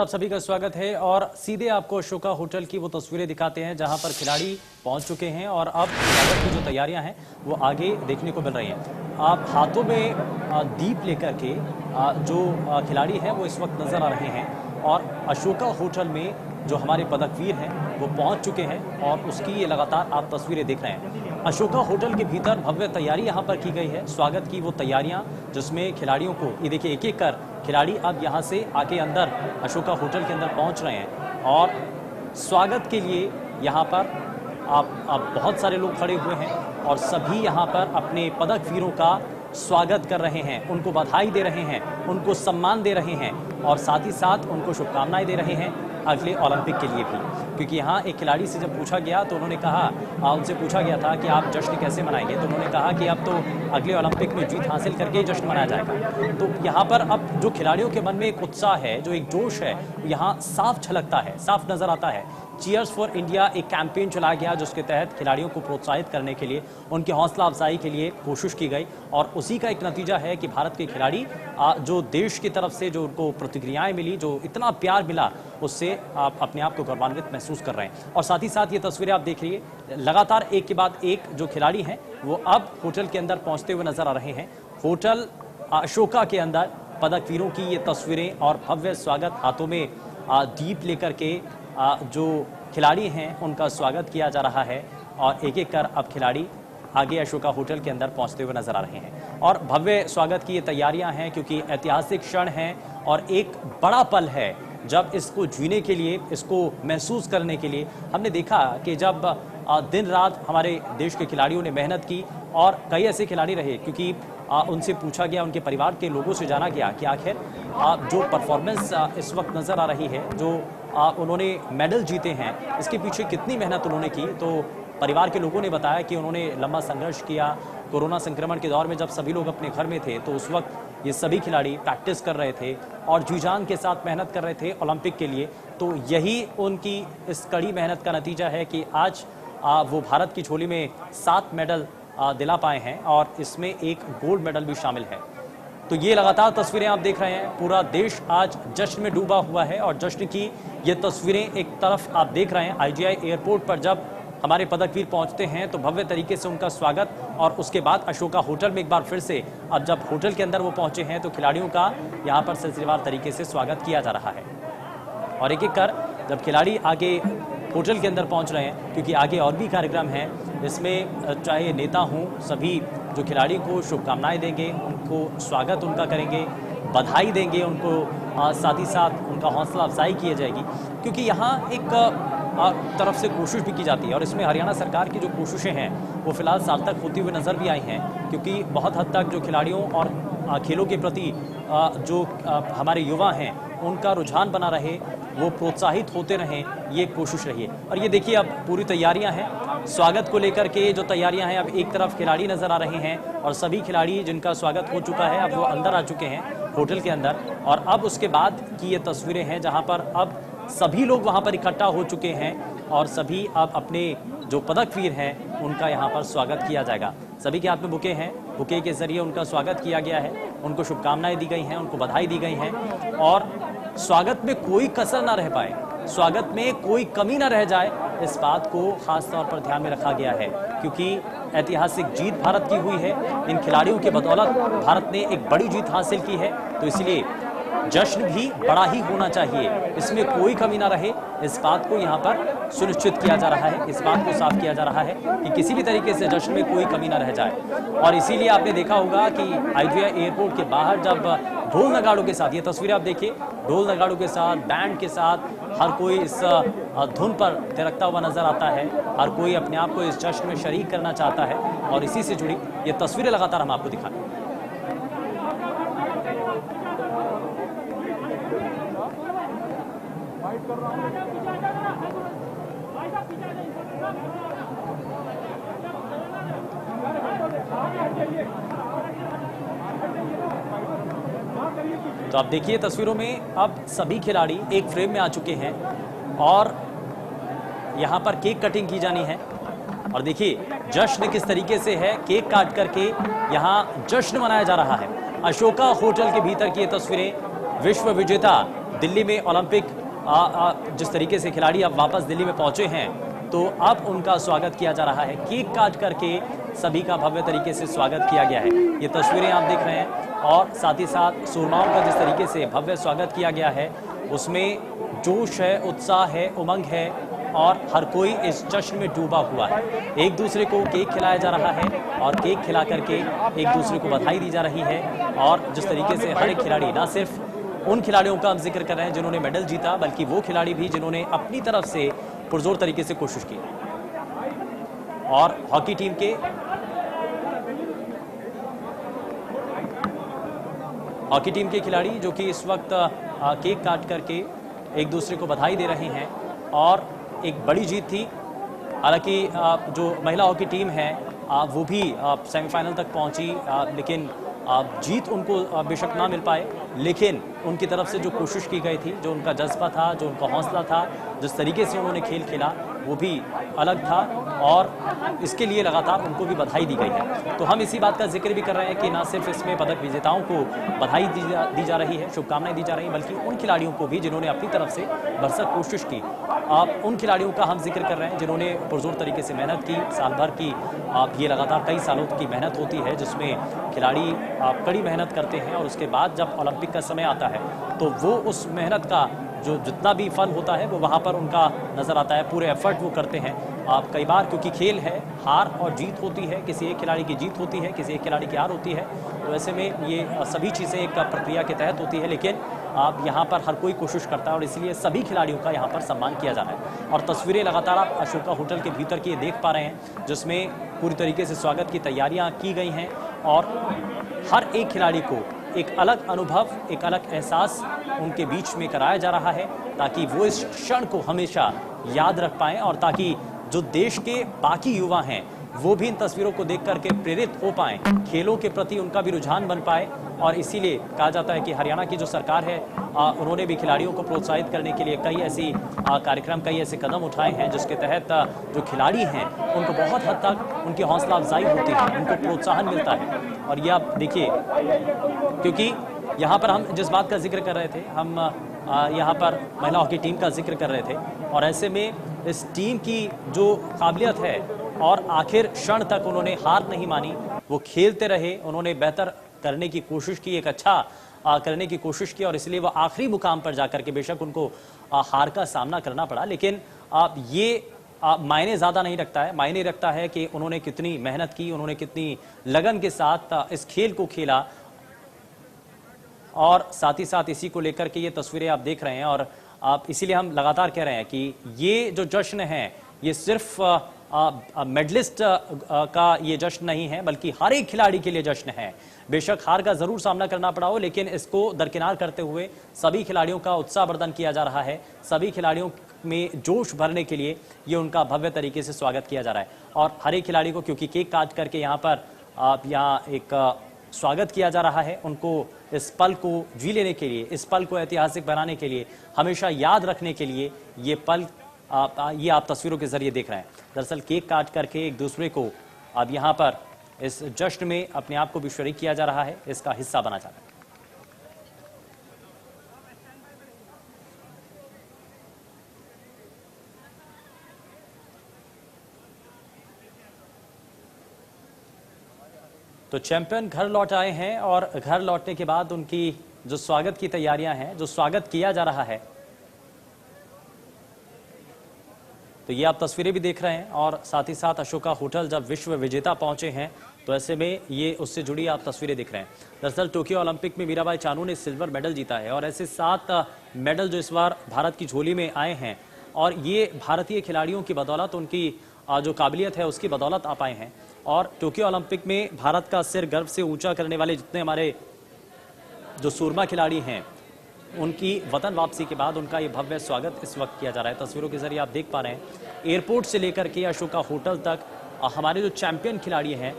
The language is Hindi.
आप सभी का स्वागत है और सीधे आपको अशोका होटल की वो तस्वीरें दिखाते हैं जहां पर खिलाड़ी पहुंच चुके हैं और अब स्वागत की जो तैयारियां हैं वो आगे देखने को मिल रही हैं। आप हाथों में दीप लेकर के जो खिलाड़ी हैं वो इस वक्त नजर आ रहे हैं और अशोका होटल में जो हमारे पदकवीर हैं वो पहुंच चुके हैं और उसकी ये लगातार आप तस्वीरें देख रहे हैं। अशोका होटल के भीतर भव्य तैयारी यहाँ पर की गई है, स्वागत की वो तैयारियां जिसमें खिलाड़ियों को ये देखिए एक एक कर खिलाड़ी अब यहाँ से आके अंदर अशोका होटल के अंदर पहुँच रहे हैं और स्वागत के लिए यहाँ पर आप बहुत सारे लोग खड़े हुए हैं और सभी यहाँ पर अपने पदकवीरों का स्वागत कर रहे हैं, उनको बधाई दे रहे हैं, उनको सम्मान दे रहे हैं और साथ ही साथ उनको शुभकामनाएं दे रहे हैं अगले ओलंपिक के लिए भी। क्योंकि यहाँ एक खिलाड़ी से जब पूछा गया तो उन्होंने कहा, उनसे पूछा गया था कि आप जश्न कैसे मनाएंगे, तो उन्होंने कहा कि अब तो अगले ओलंपिक में जीत हासिल करके ही जश्न मनाया जाएगा। तो यहाँ पर अब जो खिलाड़ियों के मन में एक उत्साह है, जो एक जोश है, यहाँ साफ झलकता है, साफ नजर आता है। चीयर्स फॉर इंडिया एक कैंपेन चलाया गया जिसके तहत खिलाड़ियों को प्रोत्साहित करने के लिए, उनकी हौसला अफजाई के लिए कोशिश की गई और उसी का एक नतीजा है कि भारत के खिलाड़ी जो देश की तरफ से जो उनको प्रतिक्रियाएं मिली, जो इतना प्यार मिला, उससे आप अपने आप को गौरवान्वित महसूस कर रहे हैं। और साथ ही साथ ये तस्वीरें आप देख रही है, लगातार एक के बाद एक जो खिलाड़ी हैं वो अब होटल के अंदर पहुंचते हुए नजर आ रहे हैं। होटल अशोका के अंदर पदकवीरों की ये तस्वीरें और भव्य स्वागत, हाथों में दीप लेकर के जो खिलाड़ी हैं उनका स्वागत किया जा रहा है और एक एक कर अब खिलाड़ी आगे अशोका होटल के अंदर पहुंचते हुए नजर आ रहे हैं और भव्य स्वागत की ये तैयारियां हैं क्योंकि ऐतिहासिक क्षण है और एक बड़ा पल है जब इसको जीने के लिए, इसको महसूस करने के लिए हमने देखा कि जब दिन रात हमारे देश के खिलाड़ियों ने मेहनत की और कई ऐसे खिलाड़ी रहे क्योंकि उनसे पूछा गया, उनके परिवार के लोगों से जाना गया कि आखिर जो परफॉर्मेंस इस वक्त नज़र आ रही है, जो उन्होंने मेडल जीते हैं, इसके पीछे कितनी मेहनत उन्होंने की। तो परिवार के लोगों ने बताया कि उन्होंने लंबा संघर्ष किया। कोरोना संक्रमण के दौर में जब सभी लोग अपने घर में थे तो उस वक्त ये सभी खिलाड़ी प्रैक्टिस कर रहे थे और जी जान के साथ मेहनत कर रहे थे ओलंपिक के लिए। तो यही उनकी इस कड़ी मेहनत का नतीजा है कि आज वो भारत की झोली में 7 मेडल दिला पाए हैं और इसमें एक गोल्ड मेडल भी शामिल है। तो ये लगातार तस्वीरें आप देख रहे हैं, पूरा देश आज जश्न में डूबा हुआ है और जश्न की ये तस्वीरें एक तरफ आप देख रहे हैं। आईजीआई एयरपोर्ट पर जब हमारे पदकवीर पहुंचते हैं तो भव्य तरीके से उनका स्वागत और उसके बाद अशोका होटल में एक बार फिर से अब जब होटल के अंदर वो पहुंचे हैं तो खिलाड़ियों का यहाँ पर सिलसिलेवार तरीके से स्वागत किया जा रहा है और एक एक कर जब खिलाड़ी आगे होटल के अंदर पहुंच रहे हैं, क्योंकि आगे और भी कार्यक्रम हैं इसमें, चाहे नेता हों, सभी जो खिलाड़ी को शुभकामनाएं देंगे, उनको स्वागत उनका करेंगे, बधाई देंगे उनको, साथ ही साथ उनका हौसला अफजाई की जाएगी। क्योंकि यहाँ एक तरफ से कोशिश भी की जाती है और इसमें हरियाणा सरकार की जो कोशिशें हैं वो फिलहाल सार्थक होती हुई नज़र भी आई हैं क्योंकि बहुत हद तक जो खिलाड़ियों और खेलों के प्रति जो हमारे युवा हैं उनका रुझान बना रहे, वो प्रोत्साहित होते रहें, ये कोशिश रही है। और ये देखिए अब पूरी तैयारियां हैं, स्वागत को लेकर के जो तैयारियां हैं, अब एक तरफ खिलाड़ी नज़र आ रहे हैं और सभी खिलाड़ी जिनका स्वागत हो चुका है अब वो अंदर आ चुके हैं होटल के अंदर और अब उसके बाद की ये तस्वीरें हैं जहाँ पर अब सभी लोग वहाँ पर इकट्ठा हो चुके हैं और सभी अब अपने जो पदकवीर हैं उनका यहाँ पर स्वागत किया जाएगा। सभी के हाथ में बुके हैं, बुके के जरिए उनका स्वागत किया गया है, उनको शुभकामनाएं दी गई हैं, उनको बधाई दी गई हैं और स्वागत में कोई कसर ना रह पाए, स्वागत में कोई कमी ना रह जाए, इस बात को खास तौर पर ध्यान में रखा गया है क्योंकि ऐतिहासिक जीत भारत की हुई है। इन खिलाड़ियों के बदौलत भारत ने एक बड़ी जीत हासिल की है, तो इसलिए जश्न भी बड़ा ही होना चाहिए, इसमें कोई कमी ना रहे, इस बात को यहाँ पर सुनिश्चित किया जा रहा है, इस बात को साफ किया जा रहा है कि किसी भी तरीके से जश्न में कोई कमी ना रह जाए। और इसीलिए आपने देखा होगा कि आईजीआई एयरपोर्ट के बाहर जब ढोल नगाड़ों के साथ, ये तस्वीरें आप देखिए, ढोल नगाड़ों के साथ, बैंड के साथ हर कोई इस धुन पर थिरकता हुआ नजर आता है, हर कोई अपने आप को इस जश्न में शरीक करना चाहता है और इसी से जुड़ी ये तस्वीरें लगातार हम आपको दिखाएं। तो आप देखिए तस्वीरों में अब सभी खिलाड़ी एक फ्रेम में आ चुके हैं और यहाँ पर केक कटिंग की जानी है और देखिए जश्न किस तरीके से है, केक काट करके यहाँ जश्न मनाया जा रहा है। अशोका होटल के भीतर की ये तस्वीरें विश्व विजेता दिल्ली में ओलंपिक जिस तरीके से खिलाड़ी अब वापस दिल्ली में पहुंचे हैं, तो अब उनका स्वागत किया जा रहा है। केक काट करके सभी का भव्य तरीके से स्वागत किया गया है। ये तस्वीरें आप देख रहे हैं और साथ ही साथ सूरमाओं का जिस तरीके से भव्य स्वागत किया गया है, उसमें जोश है, उत्साह है, उमंग है और हर कोई इस जश्न में डूबा हुआ है। एक दूसरे को केक खिलाया जा रहा है और केक खिला करके एक दूसरे को बधाई दी जा रही है। और जिस तरीके से हर एक खिलाड़ी, ना सिर्फ उन खिलाड़ियों का हम जिक्र कर रहे हैं जिन्होंने मेडल जीता, बल्कि वो खिलाड़ी भी जिन्होंने अपनी तरफ से पुरजोर तरीके से कोशिश की। और हॉकी टीम के खिलाड़ी जो कि इस वक्त केक काट करके एक दूसरे को बधाई दे रहे हैं और एक बड़ी जीत थी। हालांकि जो महिला हॉकी टीम है वो भी सेमीफाइनल तक पहुंची, लेकिन जीत उनको बेशक ना मिल पाए, लेकिन उनकी तरफ से जो कोशिश की गई थी, जो उनका जज्बा था, जो उनका हौसला था, जिस तरीके से उन्होंने खेल खेला, वो भी अलग था और इसके लिए लगातार उनको भी बधाई दी गई है। तो हम इसी बात का जिक्र भी कर रहे हैं कि ना सिर्फ इसमें पदक विजेताओं को बधाई दी जा रही है, शुभकामनाएं दी जा रही हैं, बल्कि उन खिलाड़ियों को भी जिन्होंने अपनी तरफ से भरसक कोशिश की। उन खिलाड़ियों का हम जिक्र कर रहे हैं जिन्होंने पुरजोर तरीके से मेहनत की, साल भर की। ये लगातार कई सालों की मेहनत होती है जिसमें खिलाड़ी कड़ी मेहनत करते हैं और उसके बाद जब ओलंपिक का समय आता है तो वो उस मेहनत का जो जितना भी फल होता है वो वहाँ पर उनका नज़र आता है। पूरे एफर्ट वो करते हैं। कई बार क्योंकि खेल है, हार और जीत होती है, किसी एक खिलाड़ी की जीत होती है, किसी एक खिलाड़ी की हार होती है। तो ऐसे में ये सभी चीज़ें एक प्रक्रिया के तहत होती है, लेकिन यहाँ पर हर कोई कोशिश करता है और इसलिए सभी खिलाड़ियों का यहाँ पर सम्मान किया जा रहा है। और तस्वीरें लगातार आप अशोका होटल के भीतर की ये देख पा रहे हैं, जिसमें पूरी तरीके से स्वागत की तैयारियाँ की गई हैं और हर एक खिलाड़ी को एक अलग अनुभव, एक अलग एहसास उनके बीच में कराया जा रहा है, ताकि वो इस क्षण को हमेशा याद रख पाएं और ताकि जो देश के बाकी युवा हैं वो भी इन तस्वीरों को देख करके प्रेरित हो पाएं, खेलों के प्रति उनका भी रुझान बन पाए। और इसीलिए कहा जाता है कि हरियाणा की जो सरकार है उन्होंने भी खिलाड़ियों को प्रोत्साहित करने के लिए कई ऐसी कार्यक्रम, कई ऐसे कदम उठाए हैं जिसके तहत जो खिलाड़ी हैं उनको बहुत हद तक उनकी हौसला अफजाई होती है, उनको प्रोत्साहन मिलता है। और ये आप देखिए, क्योंकि यहाँ पर हम जिस बात का जिक्र कर रहे थे, हम यहाँ पर महिला हॉकी टीम का जिक्र कर रहे थे और ऐसे में इस टीम की जो काबिलियत है और आखिर क्षण तक उन्होंने हार नहीं मानी, वो खेलते रहे, उन्होंने बेहतर करने की कोशिश की, एक अच्छा करने की कोशिश की और इसलिए वो आखिरी मुकाम पर जाकर के बेशक उनको हार का सामना करना पड़ा, लेकिन ये मायने ज़्यादा नहीं रखता है। मायने रखता है कि उन्होंने कितनी मेहनत की, उन्होंने कितनी लगन के साथ इस खेल को खेला। और साथ ही साथ इसी को लेकर के ये तस्वीरें आप देख रहे हैं और इसीलिए हम लगातार कह रहे हैं कि ये जो जश्न है ये सिर्फ मेडलिस्ट का ये जश्न नहीं है, बल्कि हर एक खिलाड़ी के लिए जश्न है। बेशक हार का जरूर सामना करना पड़ा हो, लेकिन इसको दरकिनार करते हुए सभी खिलाड़ियों का उत्साहवर्धन किया जा रहा है, सभी खिलाड़ियों में जोश भरने के लिए ये उनका भव्य तरीके से स्वागत किया जा रहा है। और हर एक खिलाड़ी को क्योंकि केक काट करके यहाँ पर एक स्वागत किया जा रहा है, उनको इस पल को जी लेने के लिए, इस पल को ऐतिहासिक बनाने के लिए, हमेशा याद रखने के लिए ये पल ये आप तस्वीरों के जरिए देख रहे हैं। दरअसल केक काट करके एक दूसरे को अब यहाँ पर इस जश्न में अपने आप को भी शरीक किया जा रहा है, इसका हिस्सा बना जा रहा है। तो चैंपियन घर लौट आए हैं और घर लौटने के बाद उनकी जो स्वागत की तैयारियां हैं, जो स्वागत किया जा रहा है, तो ये आप तस्वीरें भी देख रहे हैं। और साथ ही साथ अशोका होटल जब विश्व विजेता पहुंचे हैं तो ऐसे में ये उससे जुड़ी आप तस्वीरें दिख रहे हैं। दरअसल टोक्यो ओलंपिक में मीराबाई चानू ने सिल्वर मेडल जीता है और ऐसे 7 मेडल जो इस बार भारत की झोली में आए हैं और ये भारतीय खिलाड़ियों की बदौलत, उनकी जो काबिलियत है उसकी बदौलत आ पाए हैं। और टोक्यो ओलंपिक में भारत का सिर गर्व से ऊंचा करने वाले जितने हमारे जो सूरमा खिलाड़ी हैं, उनकी वतन वापसी के बाद उनका ये भव्य स्वागत इस वक्त किया जा रहा है। तस्वीरों के जरिए आप देख पा रहे हैं एयरपोर्ट से लेकर के अशोका होटल तक हमारे जो चैंपियन खिलाड़ी हैं